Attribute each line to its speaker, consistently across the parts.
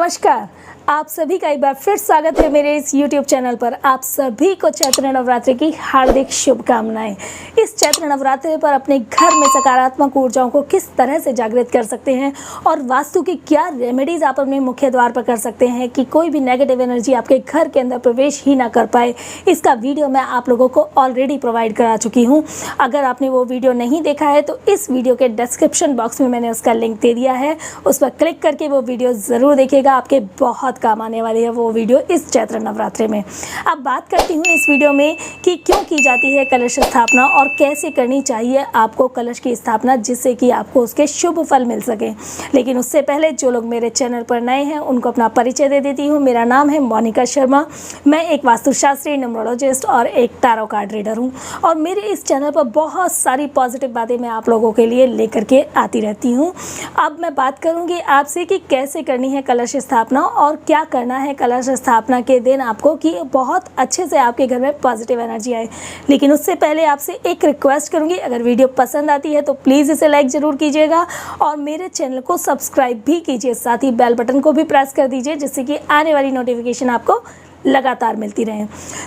Speaker 1: नमस्कार, आप सभी का एक बार फिर स्वागत है मेरे इस YouTube चैनल पर। आप सभी को चैत्र नवरात्रि की हार्दिक शुभकामनाएं। इस चैत्र नवरात्रि पर अपने घर में सकारात्मक ऊर्जाओं को किस तरह से जागृत कर सकते हैं और वास्तु की क्या रेमेडीज़ आप अपने मुख्य द्वार पर कर सकते हैं कि कोई भी नेगेटिव एनर्जी आपके घर के अंदर प्रवेश ही ना कर पाए, इसका वीडियो मैं आप लोगों को ऑलरेडी प्रोवाइड करा चुकी हूँ। अगर आपने वो वीडियो नहीं देखा है तो इस वीडियो के डिस्क्रिप्शन बॉक्स में मैंने उसका लिंक दे दिया है, उस पर क्लिक करके वो वीडियो ज़रूर देखिएगा। आपके बहुत काम आने वाली है वो वीडियो इस चैत्र नवरात्रि में। अब बात करती हूँ इस वीडियो में कि क्यों की जाती है कलश स्थापना और कैसे करनी चाहिए आपको कलश की स्थापना, जिससे कि आपको उसके शुभ फल मिल सके। लेकिन उससे पहले जो लोग मेरे चैनल पर नए हैं उनको अपना परिचय दे देती हूँ। मेरा नाम है मोनिका शर्मा, मैं एक वास्तुशास्त्री, न्यूमरोलॉजिस्ट और एक टैरो कार्ड रीडर हूँ। और मेरे इस चैनल पर बहुत सारी पॉजिटिव बातें मैं आप लोगों के लिए लेकर के आती रहती हूँ। अब मैं बात करूँगी आपसे कि कैसे करनी है कलश स्थापना और क्या करना है कलश स्थापना के दिन आपको कि बहुत अच्छे से आपके घर में पॉजिटिव एनर्जी आए। लेकिन उससे पहले आपसे एक रिक्वेस्ट करूंगी, अगर वीडियो पसंद आती है तो प्लीज़ इसे लाइक ज़रूर कीजिएगा और मेरे चैनल को सब्सक्राइब भी कीजिए। साथ ही बेल बटन को भी प्रेस कर दीजिए, जिससे कि आने वाली नोटिफिकेशन आपको लगातार मिलती रहे।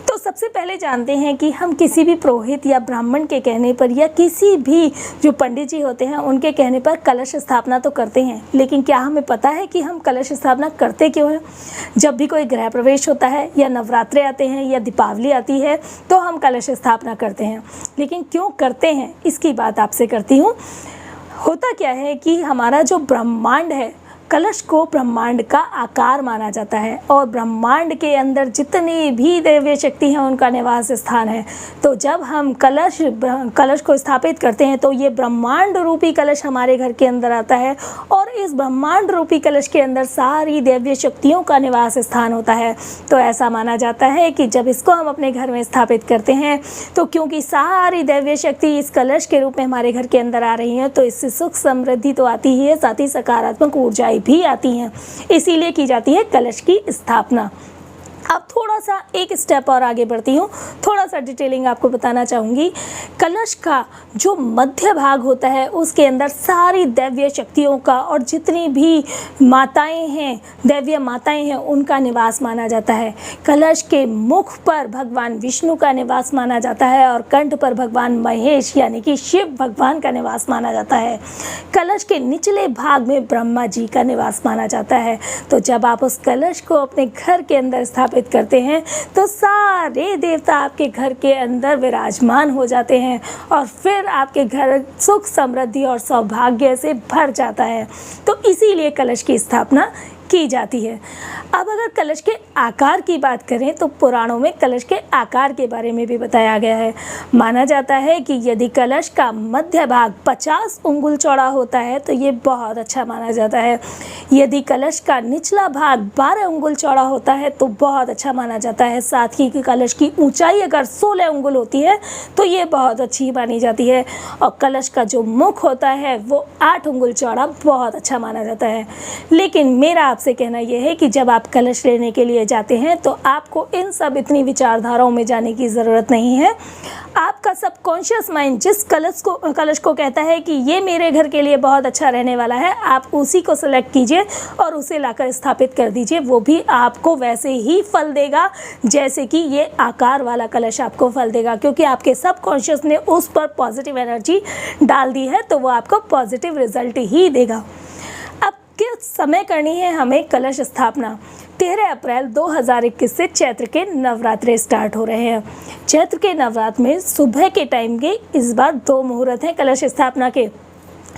Speaker 1: तो सबसे पहले जानते हैं कि हम किसी भी पुरोहित या ब्राह्मण के कहने पर या किसी भी जो पंडित जी होते हैं उनके कहने पर कलश स्थापना तो करते हैं, लेकिन क्या हमें पता है कि हम कलश स्थापना करते क्यों हैं? जब भी कोई गृह प्रवेश होता है या नवरात्रे आते हैं या दीपावली आती है तो हम कलश स्थापना करते हैं, लेकिन क्यों करते हैं इसकी बात आपसे करती हूँ। होता क्या है कि हमारा जो ब्रह्मांड है, कलश को ब्रह्मांड का आकार माना जाता है और ब्रह्मांड के अंदर जितनी भी दैवीय शक्ति हैं उनका निवास स्थान है। तो जब हम कलश को स्थापित करते हैं तो ये ब्रह्मांड रूपी कलश हमारे घर के अंदर आता है और इस ब्रह्मांड रूपी कलश के अंदर सारी दैवीय शक्तियों का निवास स्थान होता है। तो ऐसा माना जाता है कि जब इसको हम अपने घर में स्थापित करते हैं तो क्योंकि सारी दैवीय शक्ति इस कलश के रूप में हमारे घर के अंदर आ रही हैं, तो इससे सुख समृद्धि तो आती ही है, साथ ही सकारात्मक ऊर्जा भी आती हैं। इसीलिए की जाती है कलश की स्थापना। अब थोड़ा सा एक स्टेप और आगे बढ़ती हूँ, थोड़ा सा डिटेलिंग आपको बताना चाहूँगी। कलश का जो मध्य भाग होता है उसके अंदर सारी दैवीय शक्तियों का और जितनी भी माताएं हैं, दैवीय माताएं हैं, उनका निवास माना जाता है। कलश के मुख पर भगवान विष्णु का निवास माना जाता है और कंठ पर भगवान महेश यानी कि शिव भगवान का निवास माना जाता है। कलश के निचले भाग में ब्रह्मा जी का निवास माना जाता है। तो जब आप उस कलश को अपने घर के अंदर स्थापित करते हैं तो सारे देवता आपके घर के अंदर विराजमान हो जाते हैं और फिर आपके घर सुख समृद्धि और सौभाग्य से भर जाता है। तो इसीलिए कलश की स्थापना की जाती है। अब अगर कलश के आकार की बात करें तो पुराणों में कलश के आकार के बारे में भी बताया गया है। माना जाता है कि यदि कलश का मध्य भाग 50 उंगुल चौड़ा होता है तो ये बहुत अच्छा माना जाता है। यदि कलश का निचला भाग 12 उंगुल चौड़ा होता है तो बहुत अच्छा माना जाता है। साथ ही कलश की ऊंचाई अगर 16 उंगुल होती है तो ये बहुत अच्छी मानी जाती है और कलश का जो मुख होता है वो 8 उंगुल चौड़ा बहुत अच्छा माना जाता है। लेकिन मेरा आपसे कहना यह है कि जब आप कलश लेने के लिए जाते हैं तो आपको इन सब इतनी विचारधाराओं में जाने की ज़रूरत नहीं है। आपका सबकॉन्शियस माइंड जिस कलश को कहता है कि ये मेरे घर के लिए बहुत अच्छा रहने वाला है, आप उसी को सेलेक्ट कीजिए और उसे लाकर स्थापित कर दीजिए। वो भी आपको वैसे ही फल देगा जैसे कि ये आकार वाला कलश आपको फल देगा, क्योंकि आपके सबकॉन्शियस ने उस पर पॉजिटिव एनर्जी डाल दी है तो वो आपको पॉजिटिव रिजल्ट ही देगा। किस समय करनी है हमें कलश स्थापना? 13 अप्रैल 2021 से चैत्र के नवरात्रे स्टार्ट हो रहे हैं। चैत्र के नवरात्र में सुबह के टाइम के इस बार 2 मुहूर्त हैं कलश स्थापना के।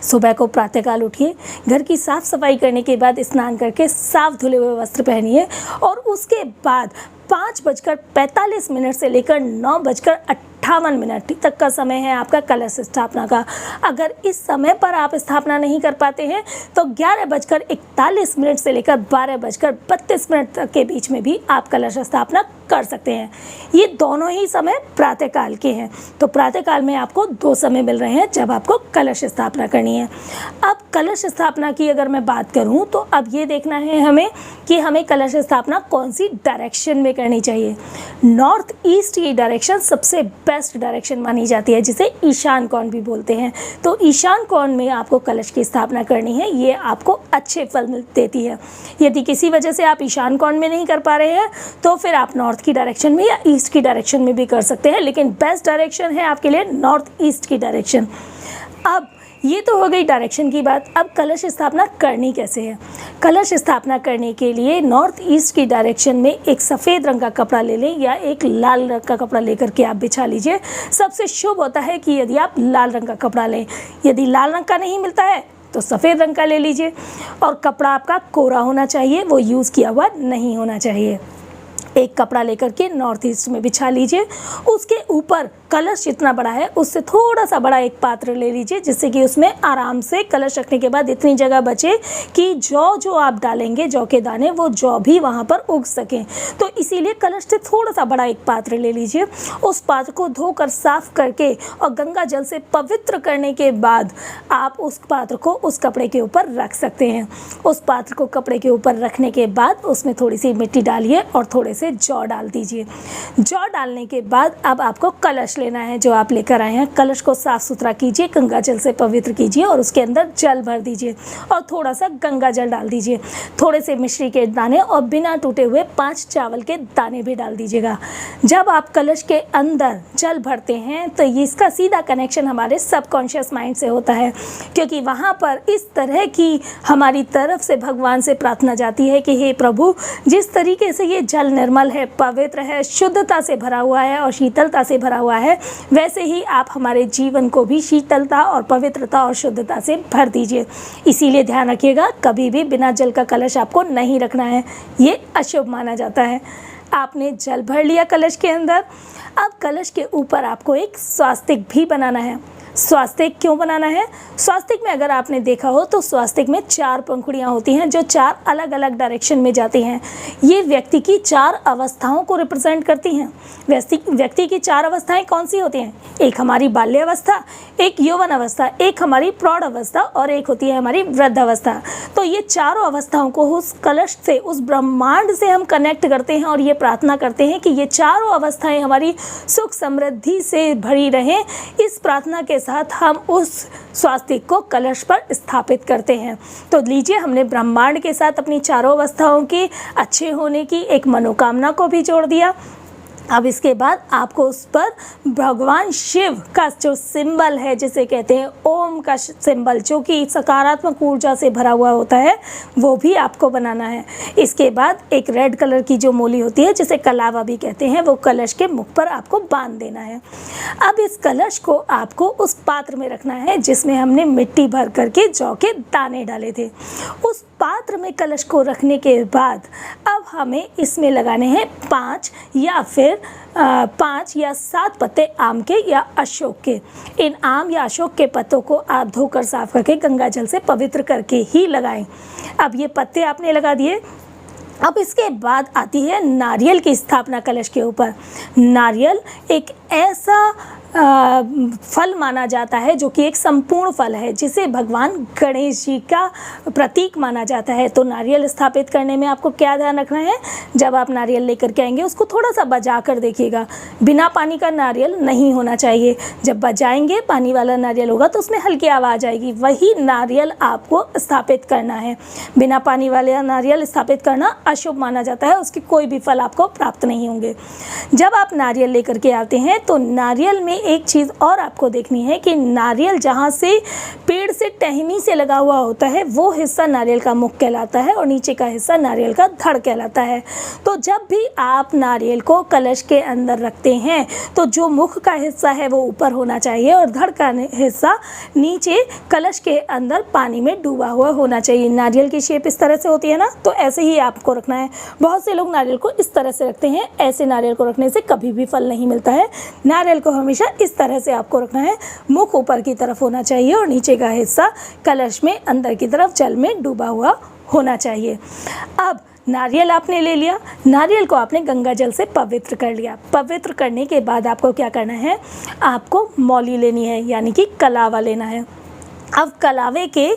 Speaker 1: सुबह को प्रातःकाल उठिए, घर की साफ़ सफाई करने के बाद स्नान करके साफ धुले हुए वस्त्र पहनिए और उसके बाद 5:45 से लेकर 9:58 तक का समय है आपका कलश स्थापना का। अगर इस समय पर आप स्थापना नहीं कर पाते हैं तो 11:41 से लेकर 12:32 तक के बीच में भी आप कलश स्थापना कर सकते हैं। ये दोनों ही समय प्रातःकाल के हैं। तो प्रातःकाल में आपको 2 समय मिल रहे हैं जब आपको कलश स्थापना करनी है। अब कलश स्थापना की अगर मैं बात करूं तो अब ये देखना है हमें कि हमें कलश स्थापना कौन सी डायरेक्शन में करनी चाहिए। नॉर्थ ईस्ट की डायरेक्शन सबसे बेस्ट बेस्ट डायरेक्शन मानी जाती है, जिसे ईशान कोण भी बोलते हैं। तो ईशान कोण में आपको कलश की स्थापना करनी है, ये आपको अच्छे फल देती है। यदि किसी वजह से आप ईशान कोण में नहीं कर पा रहे हैं तो फिर आप नॉर्थ की डायरेक्शन में या ईस्ट की डायरेक्शन में भी कर सकते हैं, लेकिन बेस्ट डायरेक्शन है आपके लिए नॉर्थ ईस्ट की डायरेक्शन। अब ये तो हो गई डायरेक्शन की बात। अब कलश स्थापना करनी कैसे है? कलश स्थापना करने के लिए नॉर्थ ईस्ट की डायरेक्शन में एक सफ़ेद रंग का कपड़ा ले लें या एक लाल रंग का कपड़ा लेकर के आप बिछा लीजिए। सबसे शुभ होता है कि यदि आप लाल रंग का कपड़ा लें। यदि लाल रंग का नहीं मिलता है तो सफ़ेद रंग का ले लीजिए, और कपड़ा आपका कोरा होना चाहिए, वो यूज़ किया हुआ नहीं होना चाहिए। एक कपड़ा लेकर के नॉर्थ ईस्ट में बिछा लीजिए। उसके ऊपर कलश जितना बड़ा है उससे थोड़ा सा बड़ा एक पात्र ले लीजिए, जिससे कि उसमें आराम से कलश रखने के बाद इतनी जगह बचे कि जौ जो आप डालेंगे, जौ के दाने, वो जौ भी वहाँ पर उग सकें। तो इसीलिए कलश से थोड़ा सा बड़ा एक पात्र ले लीजिए। उस पात्र को धोकर साफ करके और गंगा जल से पवित्र करने के बाद आप उस पात्र को उस कपड़े के ऊपर रख सकते हैं। उस पात्र को कपड़े के ऊपर रखने के बाद उसमें थोड़ी सी मिट्टी डालिए और थोड़े से जौ डाल दीजिए। जौ डालने के बाद अब आपको कलश लेना है जो आप लेकर आए हैं। कलश को साफ सुथरा कीजिए, गंगा जल से पवित्र कीजिए और उसके अंदर जल भर दीजिए और थोड़ा सा गंगा जल डाल दीजिए। थोड़े से मिश्री के दाने और बिना टूटे हुए 5 चावल के दाने भी डाल दीजिएगा। जब आप कलश के अंदर जल भरते हैं तो इसका सीधा कनेक्शन हमारे सबकॉन्शियस माइंड से होता है, क्योंकि वहाँ पर इस तरह की हमारी तरफ से भगवान से प्रार्थना जाती है कि हे प्रभु, जिस तरीके से ये जल निर्मल है, पवित्र है, शुद्धता से भरा हुआ है और शीतलता से भरा हुआ है, वैसे ही आप हमारे जीवन को भी शीतलता और पवित्रता और शुद्धता से भर दीजिए। इसीलिए ध्यान रखिएगा, कभी भी बिना जल का कलश आपको नहीं रखना है, ये अशुभ माना जाता है। आपने जल भर लिया कलश के अंदर। अब कलश के ऊपर आपको एक स्वास्तिक भी बनाना है। स्वास्तिक क्यों बनाना है? स्वास्तिक में अगर आपने देखा हो तो स्वास्तिक में 4 पंखुड़ियाँ होती हैं जो 4 अलग अलग डायरेक्शन में जाती हैं। ये व्यक्ति की 4 अवस्थाओं को रिप्रेजेंट करती हैं। व्यक्ति की 4 अवस्थाएं कौन सी होती हैं? एक हमारी बाल्य अवस्था, एक यौवन अवस्था, एक हमारी प्रौढ़ अवस्था और एक होती है हमारी वृद्ध अवस्था। तो ये चारों अवस्थाओं को उस कलश से, उस ब्रह्मांड से हम कनेक्ट करते हैं और ये प्रार्थना करते हैं कि ये चारों अवस्थाएं हमारी सुख समृद्धि से भरी रहें। इस प्रार्थना के साथ हम उस स्वास्तिक को कलश पर स्थापित करते हैं। तो लीजिए, हमने ब्रह्मांड के साथ अपनी चारों अवस्थाओं की अच्छे होने की एक मनोकामना को भी जोड़ दिया। अब इसके बाद आपको उस पर भगवान शिव का जो सिंबल है, जिसे कहते हैं ओम का सिंबल, जो कि सकारात्मक ऊर्जा से भरा हुआ होता है, वो भी आपको बनाना है। इसके बाद एक रेड कलर की जो मोली होती है, जिसे कलावा भी कहते हैं, वो कलश के मुख पर आपको बांध देना है। अब इस कलश को आपको उस पात्र में रखना है जिसमें हमने मिट्टी भर करके जौ के दाने डाले थे। उस पात्र में कलश को रखने के बाद अब हमें इसमें लगाने हैं 5 या 7 पत्ते आम के या अशोक के। इन आम या अशोक के पत्तों को आप धोकर साफ करके गंगा जल से पवित्र करके ही लगाएं। अब ये पत्ते आपने लगा दिए। अब इसके बाद आती है नारियल की स्थापना कलश के ऊपर। नारियल एक ऐसा फल माना जाता है जो कि एक संपूर्ण फल है, जिसे भगवान गणेश जी का प्रतीक माना जाता है। तो नारियल स्थापित करने में आपको क्या ध्यान रखना है? जब आप नारियल लेकर के आएंगे, उसको थोड़ा सा बजा कर देखिएगा। बिना पानी का नारियल नहीं होना चाहिए। जब बजाएंगे, पानी वाला नारियल होगा तो उसमें हल्की आवाज़ आएगी, वही नारियल आपको स्थापित करना है। बिना पानी वाले नारियल स्थापित करना अशुभ माना जाता है, उसके कोई भी फल आपको प्राप्त नहीं होंगे। जब आप नारियल लेकर के आते हैं तो नारियल में एक चीज़ और आपको देखनी है कि नारियल जहाँ से पेड़ से टहनी से लगा हुआ होता है, वो हिस्सा नारियल का मुख कहलाता है और नीचे का हिस्सा नारियल का धड़ कहलाता है। तो जब भी आप नारियल को कलश के अंदर रखते हैं तो जो मुख का हिस्सा है वो ऊपर होना चाहिए और धड़ का हिस्सा नीचे कलश के अंदर पानी में डूबा हुआ होना चाहिए। नारियल की शेप इस तरह से होती है ना, तो ऐसे ही आपको रखना है। बहुत से लोग नारियल को इस तरह से रखते हैं, ऐसे नारियल को रखने से कभी भी फल नहीं मिलता है। नारियल को हमेशा इस तरह से आपको रखना है। मुख ऊपर की तरफ होना चाहिए और नीचे का हिस्सा कलश में अंदर की तरफ जल में डूबा हुआ होना चाहिए। अब नारियल आपने ले लिया, नारियल को आपने गंगा जल से पवित्र कर लिया। पवित्र करने के बाद आपको क्या करना है? आपको मौली लेनी है, यानी कि कलावा लेना है। अब कलावे के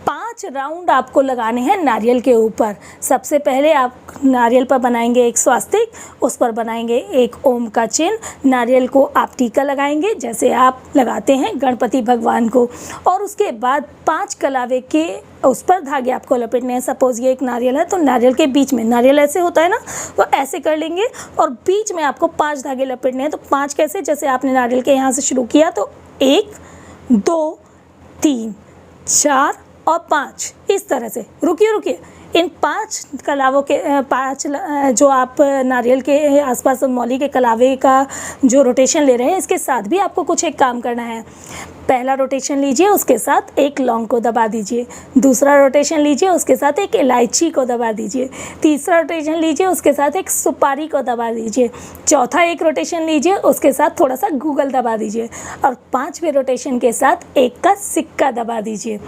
Speaker 1: 5 5 राउंड आपको लगाने हैं नारियल के ऊपर। सबसे पहले आप नारियल पर बनाएंगे एक स्वास्तिक, उस पर बनाएंगे एक ओम का चिन्ह। नारियल को आप टीका लगाएंगे जैसे आप लगाते हैं गणपति भगवान को, और उसके बाद 5 कलावे के उस पर धागे आपको लपेटने हैं। सपोज़ ये एक नारियल है तो नारियल के बीच में, नारियल ऐसे होता है ना, तो ऐसे कर लेंगे और बीच में आपको 5 धागे लपेटने हैं। तो 5 कैसे, जैसे आपने नारियल के यहाँ से शुरू किया तो 1 2 3 4 और 5, इस तरह से। रुकिए, इन 5 कलावों के 5 जो आप नारियल के आसपास मौली के कलावे का जो रोटेशन ले रहे हैं, इसके साथ भी आपको कुछ एक काम करना है। पहला रोटेशन लीजिए, उसके साथ एक लौंग को दबा दीजिए। दूसरा रोटेशन लीजिए, उसके साथ एक इलायची को दबा दीजिए। तीसरा रोटेशन लीजिए, उसके साथ एक सुपारी को दबा दीजिए। चौथा एक रोटेशन लीजिए, उसके साथ थोड़ा सा गूगल दबा दीजिए। और 5वें रोटेशन के साथ एक का सिक्का दबा दीजिए।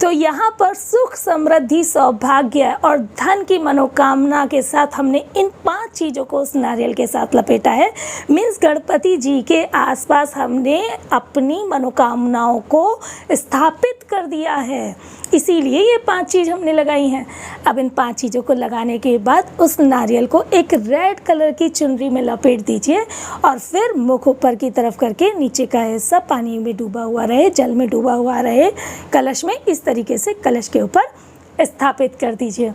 Speaker 1: तो यहाँ पर सुख, समृद्धि, सौभाग्य और धन की मनोकामना के साथ हमने इन 5 चीज़ों को उस नारियल के साथ लपेटा है। मीन्स गणपति जी के आसपास हमने अपनी मनोकामनाओं को स्थापित कर दिया है, इसीलिए ये 5 चीज़ हमने लगाई हैं। अब इन 5 चीज़ों को लगाने के बाद उस नारियल को एक रेड कलर की चुनरी में लपेट दीजिए और फिर मुख ऊपर की तरफ करके नीचे का हिस्सा पानी में डूबा हुआ रहे, जल में डूबा हुआ रहे, कलश में इस तरीके से कलश के ऊपर स्थापित कर दीजिए।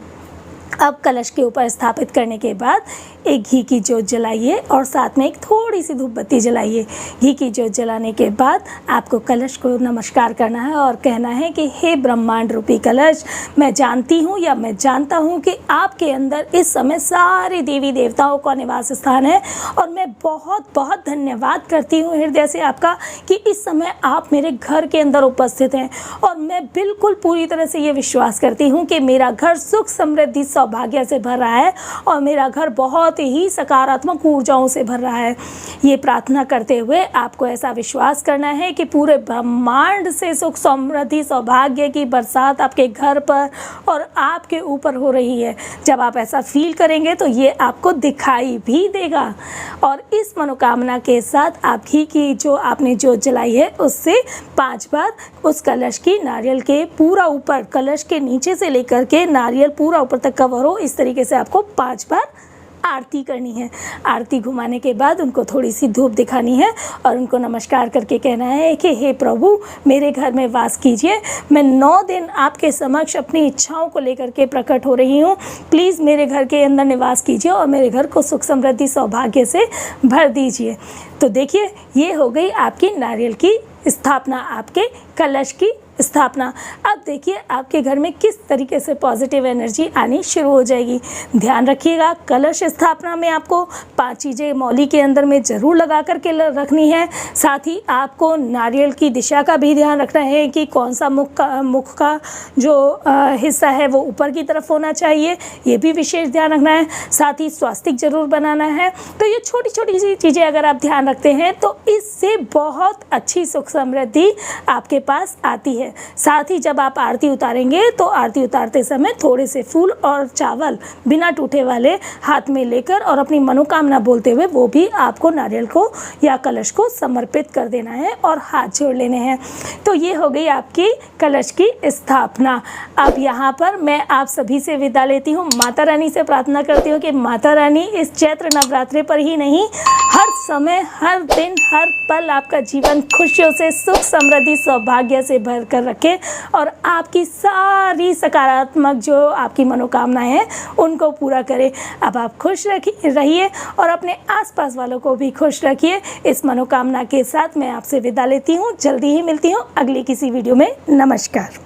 Speaker 1: अब कलश के ऊपर स्थापित करने के बाद एक घी की जोत जलाइए और साथ में एक थोड़ी सी धूप बत्ती जलाइए। घी की जोत जलाने के बाद आपको कलश को नमस्कार करना है और कहना है कि हे ब्रह्मांड रूपी कलश, मैं जानती हूँ या मैं जानता हूँ कि आपके अंदर इस समय सारे देवी देवताओं का निवास स्थान है, और मैं बहुत बहुत धन्यवाद करती हूँ हृदय से आपका कि इस समय आप मेरे घर के अंदर उपस्थित हैं। और मैं बिल्कुल पूरी तरह से ये विश्वास करती हूँ कि मेरा घर सुख, समृद्धि, सौभाग्य से भर रहा है और मेरा घर बहुत ही सकारात्मक ऊर्जाओं से भर रहा है। ये प्रार्थना करते हुए आपको ऐसा विश्वास करना है कि पूरे ब्रह्मांड से सुख, समृद्धि, सौभाग्य की बरसात आपके घर पर और आपके ऊपर हो रही है। जब आप ऐसा फील करेंगे तो ये आपको दिखाई भी देगा। और इस मनोकामना के साथ आप घी की जो आपने जोत जलाई है उससे 5 बार उस कलश की, नारियल के पूरा ऊपर, कलश के नीचे से लेकर के नारियल पूरा ऊपर तक कवर हो, इस तरीके से आपको 5 बार आरती करनी है। आरती घुमाने के बाद उनको थोड़ी सी धूप दिखानी है और उनको नमस्कार करके कहना है कि हे प्रभु, मेरे घर में वास कीजिए। मैं 9 दिन आपके समक्ष अपनी इच्छाओं को लेकर के प्रकट हो रही हूँ। प्लीज़ मेरे घर के अंदर निवास कीजिए और मेरे घर को सुख, समृद्धि, सौभाग्य से भर दीजिए। तो देखिए, ये हो गई आपकी नारियल की स्थापना, आपके कलश की स्थापना। अब देखिए आपके घर में किस तरीके से पॉजिटिव एनर्जी आनी शुरू हो जाएगी। ध्यान रखिएगा, कलश स्थापना में आपको 5 चीज़ें मौली के अंदर में ज़रूर लगा करके रखनी है। साथ ही आपको नारियल की दिशा का भी ध्यान रखना है कि कौन सा मुख का जो हिस्सा है वो ऊपर की तरफ होना चाहिए, ये भी विशेष ध्यान रखना है। साथ ही स्वास्तिक ज़रूर बनाना है। तो ये छोटी छोटी सी चीज़ें अगर आप ध्यान रखते हैं तो इससे बहुत अच्छी सुख समृद्धि आपके पास आती है। साथ ही जब आप आरती उतारेंगे तो आरती उतारते समय थोड़े से फूल और चावल बिना टूटे वाले हाथ में लेकर और अपनी मनोकामना बोलते हुए वो भी आपको नारियल को या कलश को समर्पित कर देना है और हाथ जोड़ लेने हैं। तो ये हो गई आपकी कलश की स्थापना। अब यहाँ पर मैं आप सभी से विदा लेती हूँ। माता रानी से प्रार्थना करती हूँ कि माता रानी इस चैत्र नवरात्रि पर ही नहीं, हर समय, हर दिन, हर पल आपका जीवन खुशियों से, सुख, समृद्धि, सौभाग्य से भर कर रखे और आपकी सारी सकारात्मक जो आपकी मनोकामनाएं हैं उनको पूरा करे। अब आप खुश रहिए और अपने आसपास वालों को भी खुश रखिए। इस मनोकामना के साथ मैं आपसे विदा लेती हूँ। जल्दी ही मिलती हूँ अगली किसी वीडियो में। नमस्कार।